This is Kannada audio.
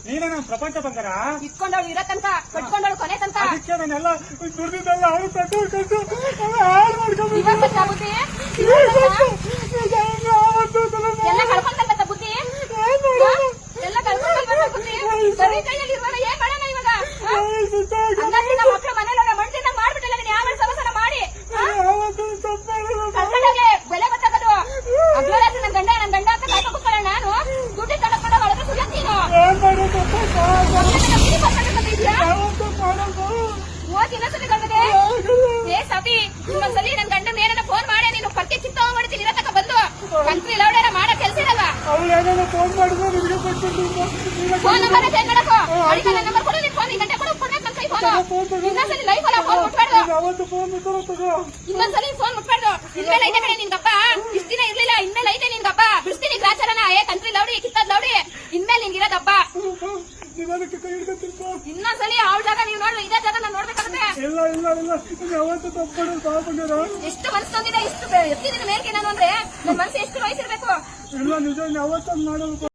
ನೀನೇ ನಮ್ ಪ್ರಪಂಚ ಬಂಗಾರ. ಇಟ್ಕೊಂಡವಳು ಇರೋ ತನಕ ಕಟ್ಕೊಂಡವಳು ಕೊನೆ ತನಕ. ಅದಕ್ಕೆ ನಾನೆಲ್ಲ ದುಡ್ದಿದ್ದೆಲ್ಲ ಅವ್ರು ಕಟ್ಟು ಹಾಳು ಮಾಡ್ಕೊಂಡು ಬುದ್ಧಿ ಎಲ್ಲ ಕಳ್ಕೊಂಡಂತ ಬುದ್ಧಿ ಎಲ್ಲ ಕಳ್ಕೊಂಡ ಬುದ್ಧಿ ಸರಿ ಕೈಯಲ್ಲಿ ಇರುವಾಗ ಏನ್ ಮಾಡೋಣ ಇವಾಗ? ಹಂಗಾಗಿ ನಮ್ಮ ಮಕ್ಕಳು ಮನೇಲಿ ಮಣ್ಣಿನ ಮಾಡ್ಬಿಟ್ಟಿಲ್ಲ ನೀನ್ ಯಾವ ಸಮಸ್ಯೆ ಮಾಡಿ ಕಳ್ಕೊಂಡಾಗೆ ಬೆಲೆ ಗೊತ್ತಾಗೋದು. ಅಗ್ಲರಾತ್ರಿ ನನ್ ಗಂಡ ಅಂತ ಕಾಯ್ಕೊಂಡು ಕೂತ್ಕೊಳ್ಳೋಣ. ನಾನು ದುಡ್ಡಿ ತಗೊಂಡು ಒಳಗೆ ಸುಳ್ತೀನೋ ಓದಿ ಇನ್ನೊಂದ್ಸಲಿ ಗಂಡದೆ ಏ ಸತಿ ಇನ್ನೊಂದ್ಸಲಿ ನನ್ ಗಂಡ ಮೇನ ಫೋನ್ ಮಾಡಿ ನೀನು ಪತ್ತೆ ಚಿತ್ತ ಮಾಡ್ತೀನಿ ಇರತಕ್ಕ ಬಂದು ಕಂಟ್ರಿ ಲೌಡೇನ ಮಾಡೋ ಕೆಲಸ ಇರಲ್ಲ. ಫೋನ್ ನಂಬರ್ ಚೇಂಜ್ ಮಾಡಕೋ ಅಡಿಗೆ ನನ್ನ ನಂಬರ್ ಕೊಡು. ನೀನ್ ಫೋನ್ ಈ ಗಂಟೆ ಕೊಡು ಕೊಡ್ಬೇಕು ನನ್ನ ಕೈ ಫೋನ್. ಇನ್ನೊಂದ್ಸಲಿ ಲೈಫ್ ಅಲ್ಲ ಫೋನ್ ಮುಟ್ಬಾರ್ದು. ಇನ್ನೊಂದ್ಸಲಿ ಫೋನ್ ಮುಟ್ಬಾರ್ದು. ಇನ್ಮೇಲೆ ಐತೆ ಕಡೆ ನಿನ್ಗಪ್ಪ ಇಷ್ಟ ದಿನ ಇರ್ಲಿಲ್ಲ. ಇನ್ಮೇಲೆ ಐತೆ ನಿನ್ಗಪ್ಪ ಬಿಡಿಸ್ತೀನಿ ಗ್ರಾಚಾರನ. ಏ ಕಂಟ್ರಿ ಲೌಡಿ ಕಿತ್ತದ್ ಲೌಡಿ ಇನ್ಮೇಲೆ ನಿನ್ಗಿರೋದಪ್ಪ. ಇನ್ನೊಂದ್ಸಲಿ ಅವಳ ಜಾಗ ನೀವ್ ನೋಡ್ರಿ ಇದೇ ಜಾಗ ನಾನ್ ನೋಡ್ಬೇಕಾಗುತ್ತೆ. ಎಷ್ಟು ಮನಸ್ಸು ತಂದಿದೆ ಇಷ್ಟು ಎತ್ತಿನ ಮೇಲ್ಗೆ ನಾನು ಅಂದ್ರೆ ನನ್ ಮನಸ್ಸು ಎಷ್ಟು ವಯಸ್ಸಿರ್ಬೇಕು.